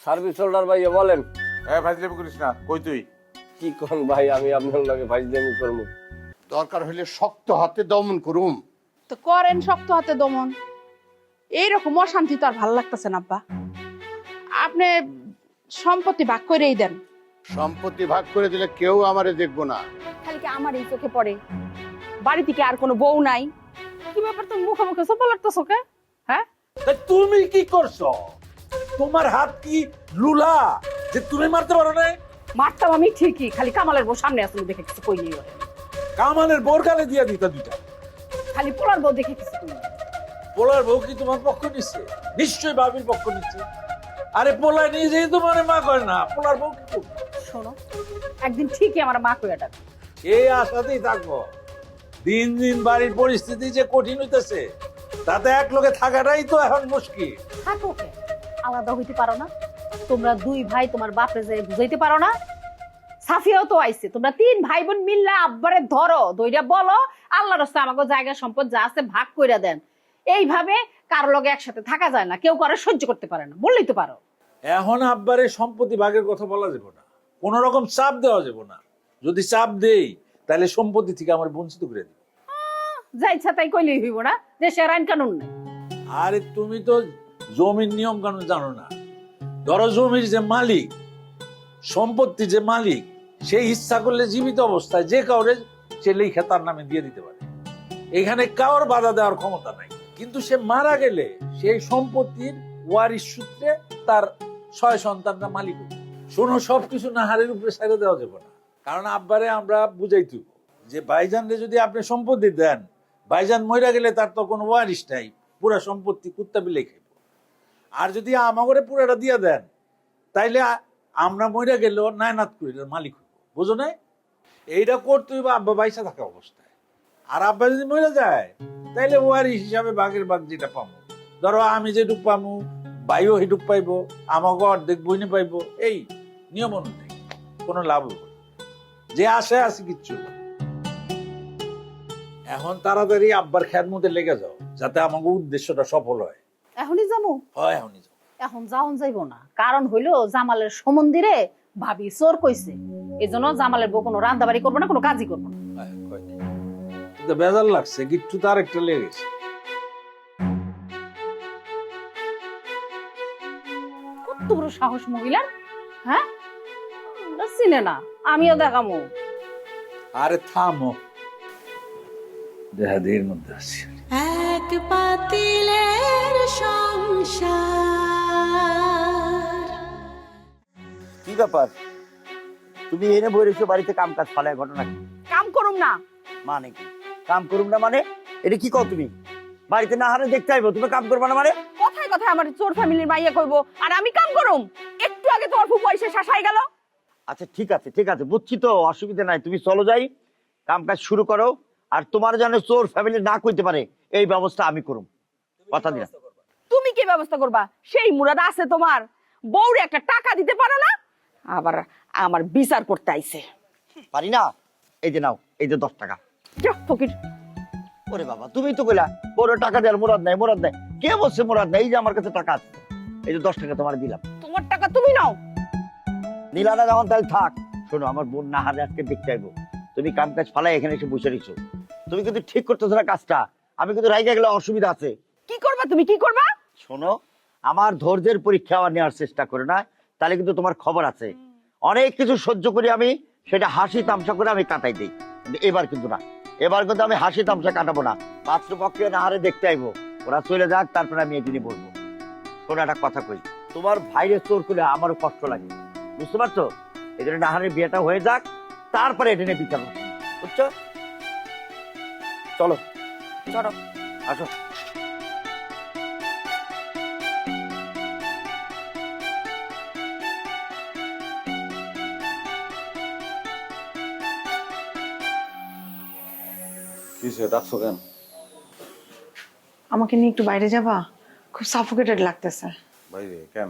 Service holder ভাইয়া বলেন। ফাইজলামি করিস না, কই তুই? কি কোন ভাই, আমি আপনার লগে ফাইজলামি করবো? দরকার হইলে শক্ত হাতে দমন করুম। তো করেন শক্ত হাতে দমন। এইরকম অশান্তি তো আর ভালো লাগতেছে না আব্বা। আপনি সম্পত্তি ভাগ করেই দেন। সম্পত্তি ভাগ করে দিলে কেউ আমারে দেখবো না। খালি কি আমার এই চোখে পড়ে? বাড়ি থেকে আর কোনো বউ নাই? কি ব্যাপার, তুমি মুখে মুখে চোপা লাগতেছো কে? হ্যাঁ, তুমি কি করছো? তোমার হাত কি লুলা যে তুমি মারতে পারো না? মারতাম আমি ঠিকই, খালি কামালের বউ সামনে আসলে দেখে কিছু কই নিও। কামানের বোর গালে দিয়ে দিতা দুইটা। খালি পোলার বউ দেখে কিছু কই। পোলার বউ কি তোমার পক্ষ নিচ্ছে? নিশ্চয়ই বাবির পক্ষ নিচ্ছে। আরে পোলা নিজেই তোমার মা কয় না, পোলার বউ কি করবে? শোনো, একদিন ঠিকই আমার মা কইয়া ডাকবে। এই আশাতেই থাকবো। দিন দিন বাড়ির পরিস্থিতি যে কঠিন হইতেছে, তাতে এক লোকে থাকাটাই তো এখন মুশকিল। থাকো কে, আলাদা হইতে পারো না? তোমরা দুই ভাই তোমার বাপরে যে বুঝাইতে পারো না? সাফিয়াও তো আইছে, তোমরা তিন ভাই বোন মিল্লা আব্বারে ধরো, দইরা বলো আল্লাহর রাস্তায় আমাকে জায়গা সম্পদ যা আছে ভাগ কইরা দেন। এইভাবে কারো লগে একসাথে থাকা যায় না, কেউ কারো সহ্য করতে পারে না, বললেই তো পারো। এখন আব্বারে সম্পত্তি ভাগের কথা বলা যাবে না, কোন রকম চাপ দেওয়া যাবে না। যদি চাপ দেই তাহলে সম্পত্তি থেকে আমার বঞ্চিত করে দিবে। যা ইচ্ছা তাই কইলেই হইব না? দেশের আইন কানুন নেই। আরে তুমি তো জমির নিয়ম কানুন জানো না। ধরো জমির যে মালিক, সম্পত্তি যে মালিক, সেই ইচ্ছা করলে জীবিত অবস্থায় যে কাউরে সে লেখা তার নামে দিয়ে দিতে পারে। এখানে কারোর বাধা দেওয়ার ক্ষমতা নাই। কিন্তু সে মারা গেলে সেই সম্পত্তির ওয়ারিশ সূত্রে তার 6 সন্তানরা মালিক হবে। শোনো, সবকিছু নাহারের উপরে ছেড়ে দেওয়া যাবে না। কারণ আব্বারে আমরা বুঝাইতে হইব যে ভাইজানরে যদি আপনি সম্পত্তি দেন, ভাইজান মইরা গেলে তার তো কোনো ওয়ারিশ নাই, পুরা সম্পত্তি কুত্তা বিলে খাইব। আর যদি আমাগরে পুরাটা দিয়ে দেন, তাইলে আমরা মইরা গেলেও নায়নাত করিলে মালিক হইব। বুঝো নাই? এইটা করতে হইব আব্বা বাইসা থাকা অবস্থায়। আর আব্বা যদি মরে যায়, তাইলে ওয়ারিশ হিসাবে বাঘের বাঘ যেটা পাবো। ধরো আমি যেটুক পাবো, ভাইও সেটুক পাইবো, আমাকে অর্ধেক বইনে পাইবো। এই নিয়ম অনুযায়ী কোনো লাভ হইব না। যে আশায় আছে কিচ্ছু না। এখন তাড়াতাড়ি আব্বার খেয়ার মধ্যে লেগে যাও, যাতে আমাকে উদ্দেশ্যটা সফল হয়। এখনই যাবো? হয় এখনই যাও। এখন যাওন যাইব না, কারণ হইলো জামালের সম্বন্ধে ভাবি চোর কইছে। এজন্য জামালের বউ কোনো রান্দাবাড়ি করবো না, কোনো কাজই করবো না। কিন্তু বেজার লাগছে, গিট্টু তার একটা লেগেছে। কত বড় সাহস মহিলার! হ্যাঁ, চিনে না, আমিও দেখামো। আরে থামো, দেহাদির মধ্যে আছি। এক পাতিলের সংসার। কি ব্যাপার, তুমি এনে বই রেখে বাড়িতে কাম কাজ ফালায়, ঘটনা কি? কাম করুম না মানে কি কাম করুম না মানে? এটা কি কও তুমি? বাড়িতে না হারে দেখতে আইবো, তুমি কাম করবা না মানে? কথায় কথায় আমার চোর ফ্যামিলির মাইয়া কইবো আর আমি কাম করুম? একটু আগে তোমার ফুপু এসে শাসাই গেল। আচ্ছা ঠিক আছে ঠিক আছে, বুঝছি তো, অসুবিধা নাই, তুমি চলো যাই, কাম কাজ শুরু করো। আর তোমার যেন চোর ফ্যামিলি না কইতে পারে এই ব্যবস্থা আমি করুম, কথা দিলাম। তুমি কি ব্যবস্থা করবা? সেই মুরাদ আছে তোমার? বউরে একটা টাকা দিতে পারো না, আবার আমার বিচার করতে আইছে। পারি না? এই যে নাও, এই যে 10 টাকা। যাও ফকির। ওরে বাবা, তুমি তো কইলা বড় টাকা দেওয়ার মুরাদ নাই, মুরাদ নাই। কে বলছে মুরাদ নাই? এই যে আমার কাছে টাকা আছে, এই যে 10 টাকা তোমার দিলাম। তোমার টাকা তুমি নাও। নিলা না যখন, তাহলে থাক। শোনো, আমার বোন না হারে আজকে দেখতে আইবো, তুমি কাম কাজ ফালাই এখানে এসে বসে রইছো। তুমি কিন্তু ঠিক করতেছো না কাজটা, আমি কিন্তু রাইগা গেলে অসুবিধা আছে। কি করবা তুমি, কি করবা? শোনো, আমার ধৈর্যের পরীক্ষা নেওয়ার চেষ্টা করে না, তাহলে কিন্তু তোমার খবর আছে। অনেক কিছু সহ্য করি আমি, সেটা হাসি তামসা করে আমি কাটাই দিই, কিন্তু এবার কিন্তু না, এবার কিন্তু আমি হাসি তামসা কাটাবো না। পাত্রপক্ষে না হারে দেখতে আইবো, ওরা চলে যাক, তারপরে আমি এদিনে বলবো। শোনো, একটা কথা কই, তোমার ভাইরে চোর করলে আমারও কষ্ট লাগে, বুঝতে পারছো? এই জন্য নাহারের বিয়েটা হয়ে যাক, তারপরে এটা নিয়ে বিচার করবো, বুঝছো? চলো চলো। আসো। ডাকছো কেন? আমাকে নিয়ে একটু বাইরে যাবা? খুব সাফোকেটেড লাগতেছে। বাইরে কেন?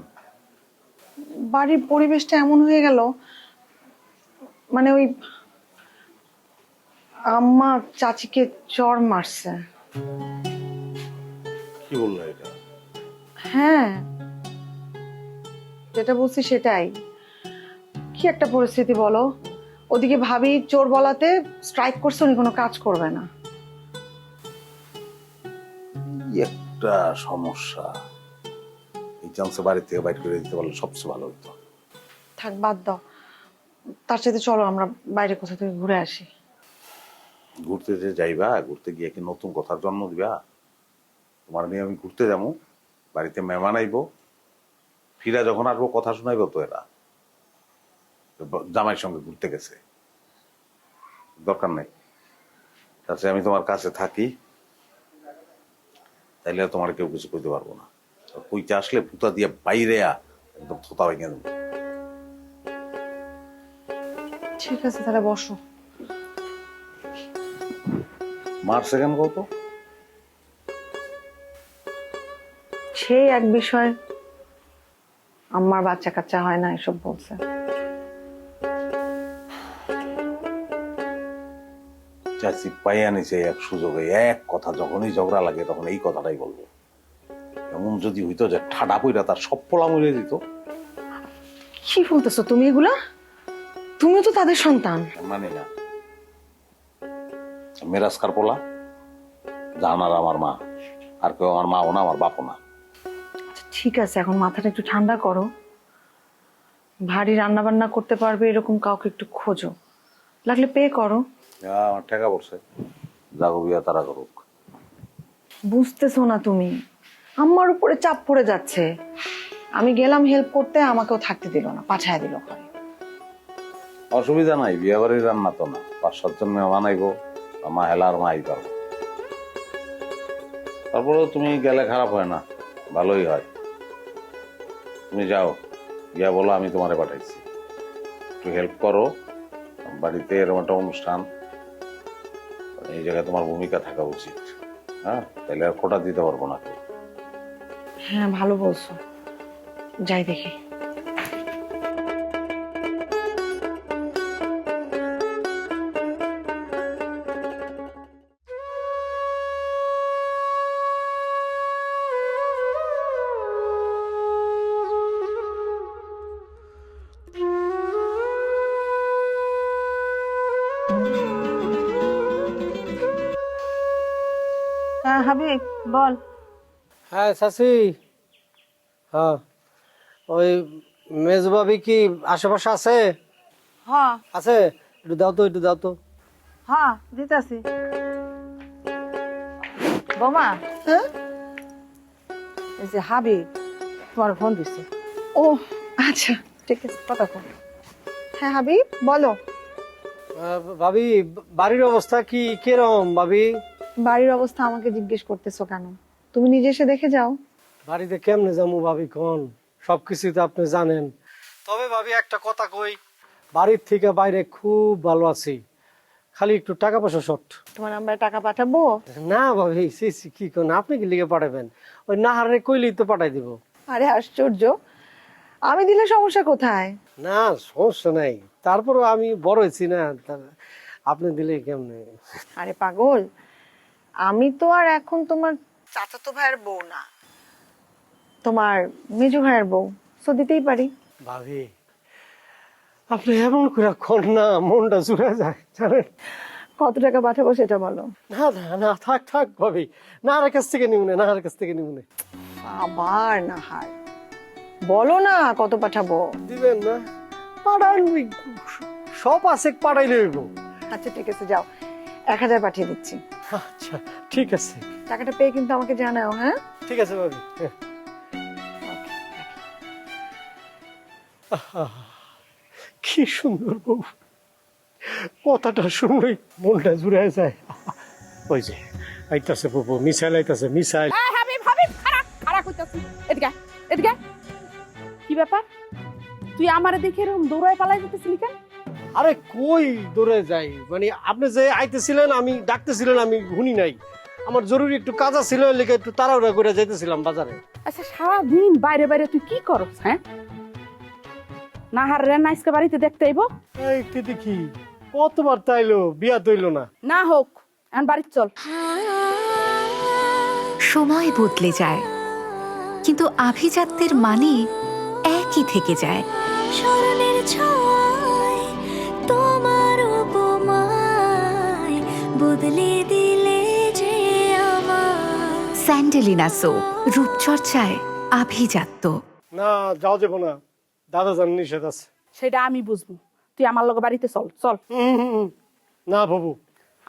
বাড়ির পরিবেশটা এমন হয়ে গেল, মানে ওই আম্মা চাচিকে চড় মারছে। কি বললো এটা? হ্যাঁ, যেটা বলছি সেটাই। কি একটা পরিস্থিতি বলো, ওদিকে ভাবি চোর বলাতে স্ট্রাইক করছে, উনি কোনো কাজ করবে না। কি একটা সমস্যা, এই চান্সে বাড়ি থেকে বাইর করে দিতে পারলে সবচেয়ে ভালো হতো। থাক বাদ দাও, তার সাথে চলো আমরা বাইরে কোথা থেকে ঘুরে আসি। ঘুরতে যে যাইবা, ঘুরতে গিয়ে কি নতুন কথার জন্ম দিবা? তোমার নিয়ে আমি ঘুরতে যাবো, বাড়িতে মেহমান আইবো, ফিরা যখন আসবো কথা শোনাইবো তো এরা জামাইয়ের সঙ্গে ঘুরতে গেছে। দরকার নেই, তাছাড়া আমি তোমার কাছে থাকি, তাইলে আর তোমার কেউ কিছু কইতে পারবো না। কইতে আসলে পুতা দিয়ে বাইরে একদম থোতা ভেঙে দেবো। ঠিক আছে তাহলে বসো। মার সেকেন্ড কত? সেই এক বিষয়, আমার বাচ্চা কাচ্চা হয় না এসব বলছে। চাচি পাইয়া নিছে এক সুযোগে, এক কথা যখনই ঝগড়া লাগে তখন এই কথাটাই বলবো। এমন যদি হইতো যে ঠাডা পইরা তার সব পোলা মরে দিত। কি বলতেছো তুমি এগুলা? তুমিও তো তাদের সন্তান। মানে না, মেরাজকার পোলা জানার আমার মা, আর কেউ আমার মাও না, আমার বাপও না। আচ্ছা ঠিক আছে, এখন মাথাটা একটু ঠান্ডা করো। ভারী রান্না বান্না করতে পারবে এরকম কাউকে একটু খোঁজো, লাগলে পে করো। আমার ঠেকা পড়ছে, যাগো বিয়া তারা করুক। বুঝতেছো না তুমি, আমার উপরে চাপ পড়ে যাচ্ছে। আমি গেলাম হেল্প করতে, আমাকেও থাকতে দিল না, পাঠায় দিল ঘরে। অসুবিধা নাই, বিয়া বাড়ির রান্না তো না, 5-7 জন মেহমান আইবো, মা হেলার মা আই পারবো। তারপরেও তুমি গেলে খারাপ হয় না, ভালোই হয়। তুমি যাও, গিয়া বলো আমি তোমারে পাঠাইছি, একটু হেল্প করো বাড়িতে, এরকম একটা অনুষ্ঠান, এই জায়গায় তোমার ভূমিকা থাকা উচিত। হ্যাঁ, তাহলে আর খোটা দিতে পারবো না কেউ। হ্যাঁ ভালো বলছো, যাই দেখি। হ্যাঁ হাবিব বল। হ্যাঁ চাচি, হ্যাঁ ওই মেজবাবি কি আশেপাশে আছে? হ্যাঁ আছে, একটু দাও তো, একটু দাও তো। হ্যাঁ দিতেছি। বোমা, এই যে হাবিব তোমার ফোন দিছে। ও আচ্ছা ঠিক আছে, কথা কর। হ্যাঁ হাবিব বলো। ভাবি, বাড়ির অবস্থা কি কিরকম ভাবি? বাড়ির অবস্থা আমাকে জিজ্ঞেস করতেছো কেন? তুমি নিজে এসে দেখে যাও। বাড়িতে কেমনে যাবো ভাবি, কোন সবকিছু তো আপনি জানেন। তবে ভাবি একটা কথা কই, বাড়ির থেকে বাইরে খুব ভালো আছি, খালি একটু টাকা পয়সা শর্ট। তোমার আমরা টাকা পাঠাবো? না ভাবি, সি কি কোন, আপনি কি লিখে পাঠাবেন? ওই নাহারে কইলেই তো পাঠাই দিব। আরে আশ্চর্য, আমি দিলে সমস্যা কোথায়? না সমস্যা নাই, তারপরও আমি বড় হয়েছি না, আপনি দিলে কেমনে? আরে পাগল, আমি তো আর এখন তোমার চাচাতো ভাইয়ের বউ না, তোমার মেজো ভাইয়ের বউ, তো দিতেই পারি। ভাবি আপনি এমন করে কোন না, মনটা জুড়ে যায় জানেন। কত টাকা পাঠাবো সেটা বলো। না না না, থাক থাক ভাবি, নাহারের কাছ থেকে নিমুনে, নাহারের কাছ থেকে নিমুনে। আবার না হার, বলো না কত পাঠাবো। দিবেন না? পাঠান, সব আছে, পাঠাইলে হইব। আচ্ছা ঠিক আছে, যাও 1000 পাঠিয়ে দিচ্ছি। আচ্ছা ঠিক আছে, টাকাটা পেয়ে কিন্তু আমাকে জানাও। হ্যাঁ ঠিক আছে ভাবি। কি সুন্দর বউ, কথাটা শুনলেই মনটা জুড়ে যায়। ওই যে আইতাছে বউ, মিসাইল আইতাছে, মিসাইল। হাবিব হাবিব, খারাপ খারাপ হইতাছি। এদিকে এদিকে, কি ব্যাপার? তুই আমারে দেখে এরকম দৌড়ায় পালাই যেতেছিলি কেন? আরে কই দৌড়ে যাই, মানে আপনি যে আইতেছিলেন, আমি ডাকতেছিলেন, আমি শুনি নাই। আমার জরুরি একটু কাজ ছিল, লিখে একটু তাড়াহুড়া করে যাইতেছিলাম বাজারে। আচ্ছা সারাদিন বাইরে বাইরে তুই কি করস? হ্যাঁ, নাহার রে নাইসকে বাড়িতে দেখতে আইব? এইতে দেখি কতবার তাইলো, বিয়া তৈল না। না হোক, এখন বাড়িতে চল। সময় বদলে যায়, কিন্তু আভিজাত্যের মানে এক একই থেকে যায়। স্মরণের ছোঁয়ায় তোমার উপমায় বদলে দিলে যে আমার। স্যান্ডেলিনা সো, রূপচর্চায় আভিজাত্য। না যাও যাবো না, দাদা জান নিষেধ আছে। সেটা আমি বুঝবো, তুই আমার লগে বাড়িতে চল চল। না বাবু।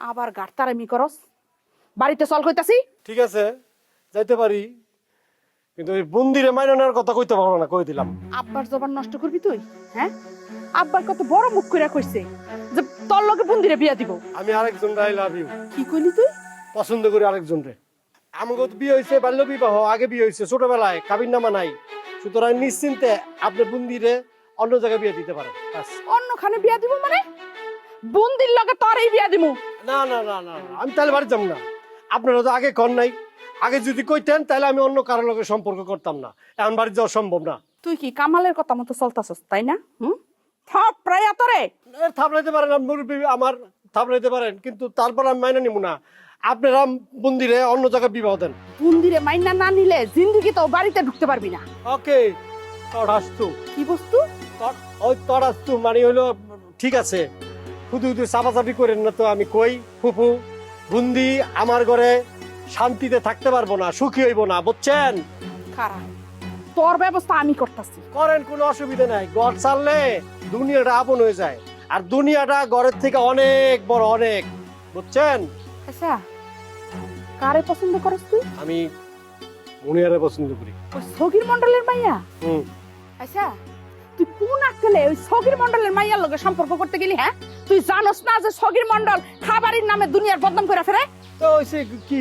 আবার গাড়তারামি করস, বাড়িতে চল কইতাছি। ঠিক আছে যাইতে পারি, কিন্তু ওই বন্দিরে মাইনে নেওয়ার কথা কইতে পারবো না, কই দিলাম। আব্বার জবান নষ্ট করবি তুই? হ্যাঁ, আব্বার কত বড় মুখ কইরা কইছে যে তোর লগে বন্দিরে বিয়া দিব। আমি আরেকজন আই লাভ ইউ কি কইলি তুই? পছন্দ করি আরেকজন রে। আমাকে তো বিয়ে হয়েছে বাল্য বিবাহ, আগে বিয়ে হয়েছে ছোটবেলায়, কাবিন নামা নাই। সুতরাং নিশ্চিন্তে আপনি বন্দিরে অন্য জায়গায় বিয়ে দিতে পারেন। অন্যখানে বিয়া দিব মানে? বন্দির লগে তোরই বিয়া দিমু? না না না না, আমি তাহলে বাড়ি যাবো না। আপনারা তো আগে কর নাই, আগে যদি কইতেন তাহলে আমি অন্য কারোর লগে সম্পর্ক করতাম না। এখন বাড়ি যাওয়া সম্ভব না। তুই কি কামালের কথা মতো চলতাছস তাই না? প্রায় তোরে থাপড়াইতে পারেন, মুরব্বি আমার থাপড়াইতে পারেন, কিন্তু তারপর আমি মাইনে নিব না। আপনারা বন্দিরে অন্য জায়গায় বিবাহ দেন। বন্দিরে মাইনা না নিলে জিন্দেগি তো বাড়িতে ঢুকতে পারবি না। ওকে, তড়াস্তু। কি বস্তু? ওই তড়াস্তু মানে হইলো ঠিক আছে, শুধু শুধু চাপাচাপি করেন না তো। আমি কই ফুফু, বন্দি আমার ঘরে শান্তিতে থাকতে পারবো না, সুখী হইব না, বুঝছেন? খারাপ, তোর ব্যবস্থা আমি করতেছি। করেন, কোনো অসুবিধা নাই। ঘর ছাড়লে দুনিয়াটা আপন হয়ে যায়, আর দুনিয়াটা ঘরের থেকে অনেক বড়, অনেক, বুঝছেন? আচ্ছা, কারে পছন্দ করস তুই? আমি মুনিয়ারে পছন্দ করি। ওই সগীর মন্ডলের মাইয়া? হুম। আচ্ছা, তুই কোন আক্কেলে ওই সগীর মন্ডলের মাইয়ার লগে সম্পর্ক করতে গেলি? হ্যাঁ, তুই জানোস না যে সগীর মন্ডল খাবারের নামে দুনিয়ার বদনাম করে ফেরে? তো সে কি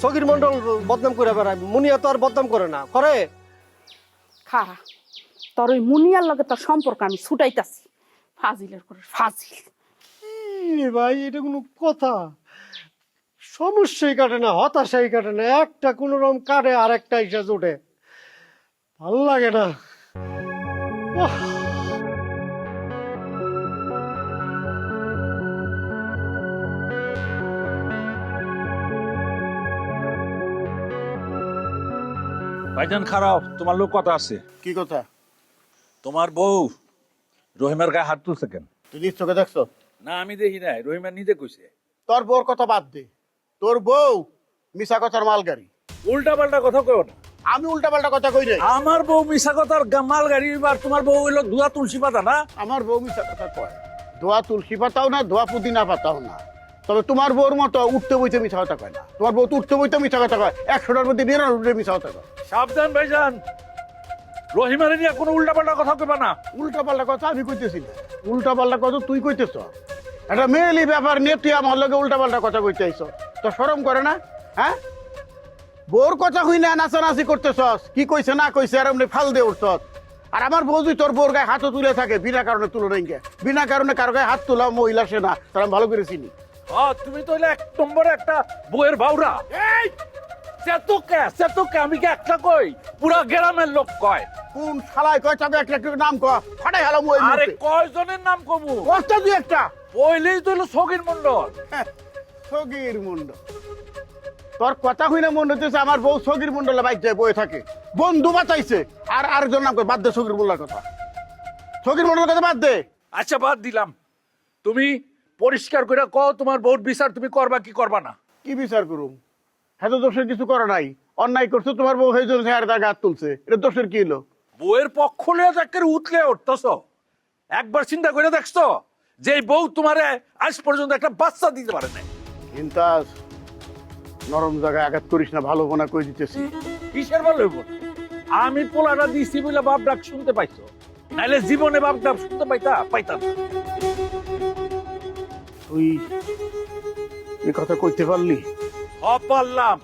সগীর মন্ডল বদনাম করে বেড়ায়, মুনিয়া তো আর বদনাম করে না, করে? খারা, তোর ওই মুনিয়ার লগে তোর সম্পর্ক আমি ছুটাইতাছি। ফাজিলের করে ফাজিল। ভাই এটা কোনো কথা? সমস্যাই কাটে না, হতাশাই কাটে না, একটা কোন রকম কাটে আর একটা ইসা জোটে, ভালো লাগে না। ভাইজান খারাপ, তোমার লোক কথা আছে। কি কথা? তোমার বউ রহিমার গায়ে হাত তুলছে কেন? তুই নিজ চোখে দেখছো? না আমি দেখি নাই, রহিমা নিজে কইছে। তোর বউর কথা বাদ দে, তোর বউ মিশা কথার মালগাড়ি। উল্টা পাল্টা কথা কও না। আমি উল্টা পাল্টা কথা কই নাই। আমার বউ মিশা কথার মাল গাড়ি, আর তোমার বউ হইলো ধুয়া তুলসী পাতা না? আমার বউ মিশা কথা কয়, ধোয়া তুলসী পাতাও না, ধোয়া পুদিনা পাতাও না। তবে তোমার বউর মতো উঠতে বইতে মিশা কথা কয় না। তোমার বউ তো উঠতে বইতে মিশা কথা কয়, 100টার মধ্যে 99 মিশা কথা কয়। সাবধান ভাইজান, রহিমারে নিয়ে কোনো উল্টা পাল্টা কথা কইবা না। উল্টা পাল্টা কথা আমি কইতেছি না, উল্টা পাল্টা কথা তুই কইতেছ। একটা মেয়েলি ব্যাপার নিয়ে তুই আমার লগে উল্টা পাল্টা কথা কইতে আইছ, তো শরম করে না? হ্যাঁ, বউর কথা হই না নাচানাচি করতেছস, কি কইছে না কইছে আর এমনি ফাল দিয়ে উঠছস। আর আমার বউ যদি তোর বউর গায়ে হাতও তুলে থাকে, বিনা কারণে তুলো নাই, বিনা কারণে কারো গায়ে হাত তোলা মহিলা সে না, তার আমি ভালো করে চিনি। তুমি তো হইলে 1 নম্বরে একটা বউয়ের বাউরা। এই সেতুকে আমি কি একটা কই, পুরা গ্রামের লোক কয়। কোন শালায় কয় চাবে একটা একটা নাম কয়, ফাটাই হালাম ওই আরে মুহূর্তে। কয়জনের নাম কমু? কষ্ট দুই একটা। পয়লেই তো হলো সগীর মন্ডল। সগীর মন্ডল, তোর কথা হই না মনে হইতেছে আমার বউ সগীর মন্ডলে বাইক যায় বয়ে থাকে, বন্ধু বাঁচাইছে। আর আরেকজন নাম কয়, বাদ দে সগীর মন্ডলের কথা, সগীর মন্ডলের কথা বাদ দে। আচ্ছা বাদ দিলাম, তুমি পরিষ্কার করে কও তোমার বউর বিচার তুমি করবা কি করবা না? কি বিচার করুম? হ্যাঁ, তো দোষের কিছু করে নাই, অন্যায় করছো তোমার বউ, সেই জন্য তার গায়ে হাত তুলছে, এটা দোষের কি হলো? বউয়ের পক্ষ লিয়ে যাকে উঠলে উঠতেছ, একবার চিন্তা করে দেখছো যে এই বউ তোমারে আজ পর্যন্ত একটা বাচ্চা দিতে পারে না? কিন্তু নরম জায়গায় আঘাত করিস না, ভালো বোনা কই দিতেছি। কিসের ভালো হইব? আমি পোলাটা দিছি বলে বাপ ডাক শুনতে পাইছো, নাইলে জীবনে বাপ ডাক শুনতে পাইতাম না। তুই এই কথা কইতে পারলি? পারলাম,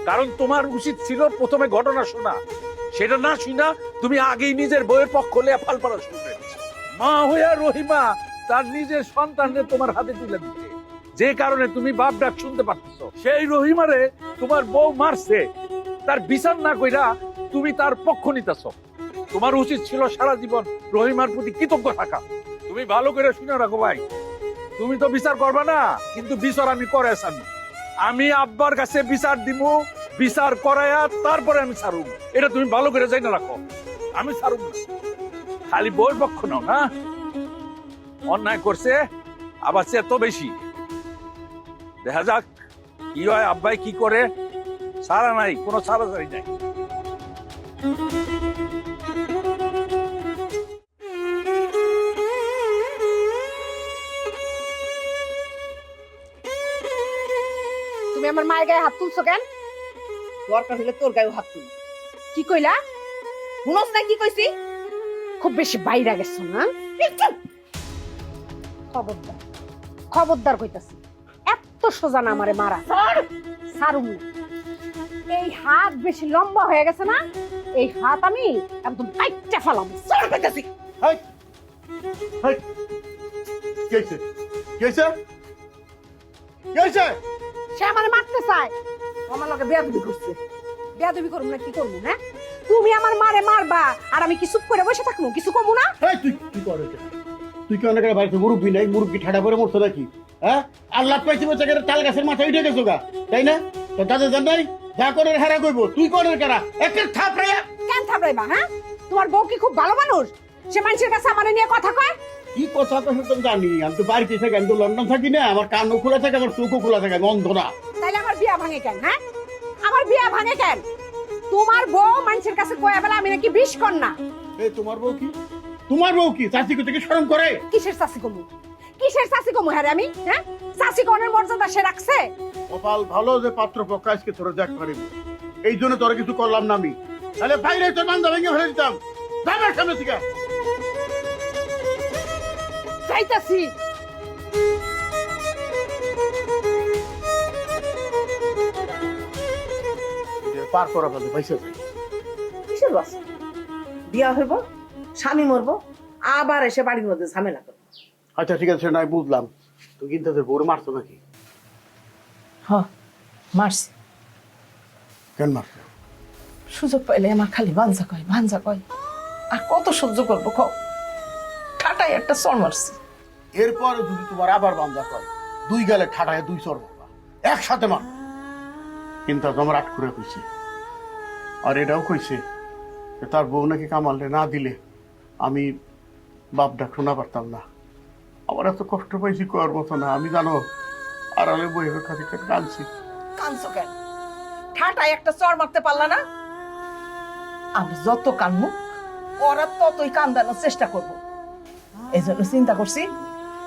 কারণ তোমার উচিত ছিল প্রথমে ঘটনা শোনা, সেটা না শুনা তুমি আগেই নিজের বউয়ের পক্ষ লিয়ে ফালপাড়া শুরু করে দিচ্ছ। মা হইয়া রহিমা তার নিজের সন্তানকে তোমার হাতে তুলে দিচ্ছে, যে কারণে তুমি বাপ ডাক শুনতে পারতেছো। সেই রহিমারে তোমার বউ মারছে, তার বিচার না কইরা তুমি তার পক্ষ নিতেছ। তোমার উচিত ছিল সারা জীবন রহিমার প্রতি কৃতজ্ঞ থাকা। তুমি ভালো করে শুনে রাখো ভাই, তুমি তো বিচার করবা না, কিন্তু বিচার আমি করে আসামি। আমি আব্বার কাছে বিচার দিব, বিচার করাইয়া তারপরে আমি ছাড়ব, এটা তুমি ভালো করে জানা রাখো। আমি ছাড়ব না। খালি বউর পক্ষ নাও না, অন্যায় করছে আবার সে এত বেশি। দেখা যাক কি হয়, আব্বাই কি করে। ছাড়া নাই, কোনো ছাড়াছাড়ি নাই। তুমি আমার মায়ের গায়ে হাত তুলছো কেন? দরকার হলে তোর গায়ে হাত তুল। কি কইলা? শুনস না কি কইছি? খুব বেশি বাইরে গেছো না? খবরদার, খবরদার কইতাছি, এত সোজা না আমারে মারা। সারুম না। এই হাত বেশি লম্বা হয়ে গেছে না, এই হাত আমি একদম কাইটটা ফেলাম। সর কইতাছি। হাই হাই কি হইছে? কি হইছে? কি হইছে? সে আমারে মারতে চায়, আমার লগে বেয়াদবি করছে। বেয়াদবি করব না কি করব? হ্যাঁ, তুমি আমার মারে মারবা আর আমি কি চুপ করে বসে থাকবো, কিছু কমু না? এই তুই কি করে? তুই কি অনেক বাড়িতে মুরব্বী নাই? মুরব্বী ঠাডা করে মরছো নাকি? হ্যাঁ, আল্লাহ পাইছে বসে করে তাল গাছের মাথায় উঠে গেছো গা, তাই না? তো দাদা জান নাই যা করে হারা কইব, তুই করে কারা একটা থাপড়ে। কেন থাপড়াইবা? হ্যাঁ, তোমার বউ কি খুব ভালো মানুষ? সে মানুষের কাছে আমারে নিয়ে কথা কয়? কি কথা কথা তো জানি, আমি তো বাড়িতে থাকি, আমি তো লন্ডন থাকি না, আমার কানও খোলা থাকে, আমার চোখও খোলা থাকে, আমি অন্ধ না। তাইলে আমার বিয়া ভাঙে কেন? হ্যাঁ, আমার বিয়া ভাঙে কেন? তোমার বউ মানুষের কাছে কয়া বেলা আমি নাকি বিষ কন্যা। এই তোমার বউ কি? তোমার বউ কি চাচি থেকে শরম করে? কিসের চাচি কমু? কিসের চাচি কমু? হ্যাঁ আমি, হ্যাঁ, চাচি কনের মর্যাদা সে রাখছে। কপাল ভালো যে পাত্র পক্ষ আজকে তোরা দেখ পারিনি, এই জন্য তোরা কিছু করলাম না আমি, তাহলে বাইরে তোর বান্ধব ভেঙে ফেলে দিতাম। যাবার সামনে থেকে চাইতাছি পার করা ফেলতে পয়সা চাই। কিসের বাস? বিয়া হইব, স্বামী মরবো, আবার এসে বাড়ির মধ্যে ঝামেলা করবো। আচ্ছা ঠিক আছে, নাই বুঝলাম, তুই কিন্তু তোর বউরে মারছো নাকি? হ্যাঁ মারছি। কেন মারছো? সুযোগ পাইলে আমার খালি ভাঞ্জা কয় ভাঞ্জা কয়, আর কত সহ্য করবো কও? ঠাটাই একটা চর মারছি। এরপর যদি তোমার আবার বান্ধা করে, দুই গেলে ঠাটায় দুই চর মারবা, একসাথে মার। কিন্তু তোমার আট করে কইছে, আর এটাও কইছে যে তার বউ নাকি কামালে না দিলে আমি বাপ ডাক শোনা পারতাম না। আমার এত কষ্ট পাইছি করার মতো না, আমি জানো আড়ালে বইবে খানিকটা কাঁদছি। কানছো কেন? ঠাটাই একটা চর মারতে পারলা না? আমি যত কানমু ওরা ততই কান্দানোর চেষ্টা করবো। এই জন্য চিন্তা করছি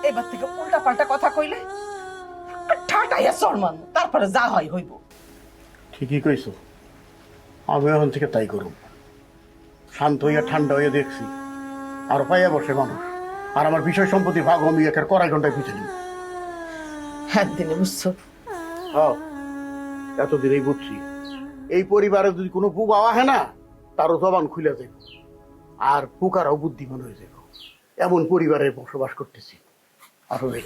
এবার থেকে উল্টা পাল্টা কথা কইলে ঠাটাইয়া চর মারবো, তারপরে যা হয় হইব। ঠিকই কইছো, আমি এখন থেকে তাই করুম। শান্ত হইয়া ঠান্ডা হইয়া দেখছি আর পাইয়া বসে মানুষ, আর আমার বিষয় সম্পত্তি ভাগ আমি একের কড়াই ঘন্টায় পিছিয়ে নিই। একদিনে বুঝছো? হ্যাঁ, এতদিনেই বুঝছি, এই পরিবারে যদি কোনো বুবা আহে না, তারও জবান খুলে যাবে, আর পুকারাও বুদ্ধিমান হয়ে যাবে। এমন পরিবারে বসবাস করতেছি। আরো এই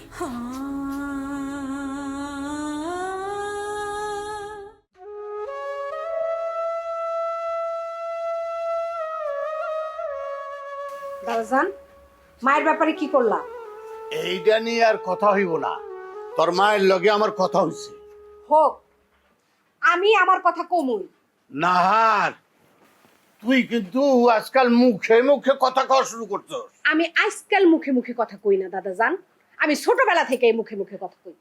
দাদাজান, মায়ের ব্যাপারে কি করলা? এইটা নিয়ে আর কথা হইব না, তোর মায়ের লগে আমার কথা হইছে। হোক, আমি আমার কথা কমুই। না, তুই কিন্তু আজকাল মুখে মুখে কথা কওয়া শুরু করছস। আমি আজকাল মুখে মুখে কথা কই না দাদাজান, আমি ছোটবেলা থেকে মুখে মুখে কথা কই,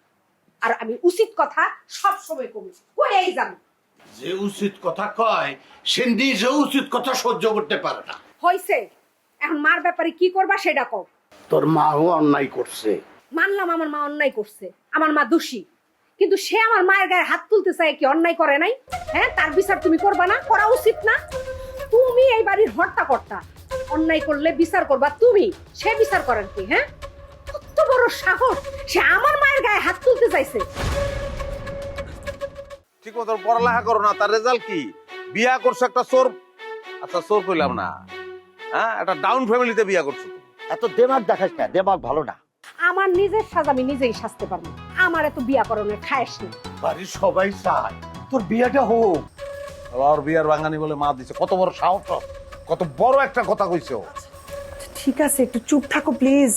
আর আমি উচিত কথা সব সময় কই, কইই জানি। যে উচিত কথা কয় সে নিজে উচিত কথা সহ্য করতে পারে না। হইছে, এখন মার ব্যাপারে কি করবা সেটা কও। তোর মাও অন্যায় করছে। মানলাম আমার মা অন্যায় করছে, আমার মা দোষী, কিন্তু সে আমার মায়ের গায়ে হাত তুলতে চায় কি অন্যায় করে নাই? হ্যাঁ, তার বিচার তুমি করবা না? করা উচিত না? তুমি এই বাড়ির হর্তা কর্তা, অন্যায় করলে বিচার করবা তুমি, সে বিচার করেন কি? হ্যাঁ, কত বড় সাহস, সে আমার মায়ের গায়ে হাত তুলতে চাইছে। ঠিক মতো পড়ালেখা করো না, তার রেজাল্ট কি? বিয়া করছো একটা চোর। আচ্ছা চোর কইলাম না, হ্যাঁ, একটা ডাউন ফ্যামিলিতে বিয়া করছো। এত দেমাগ দেখাস না, দেমাগ ভালো না। আমার নিজের সাজ আমি নিজেই সাজতে পারবো, আমার এত বিয়া করানোর খায়স নেই। বাড়ির সবাই চায় তোর বিয়েটা হোক। আর বিয়ার বাঙানি বলে মা দিছে, কত বড় সাহস, কত বড় একটা কথা কইছো। ঠিক আছে, একটু চুপ থাকো প্লিজ।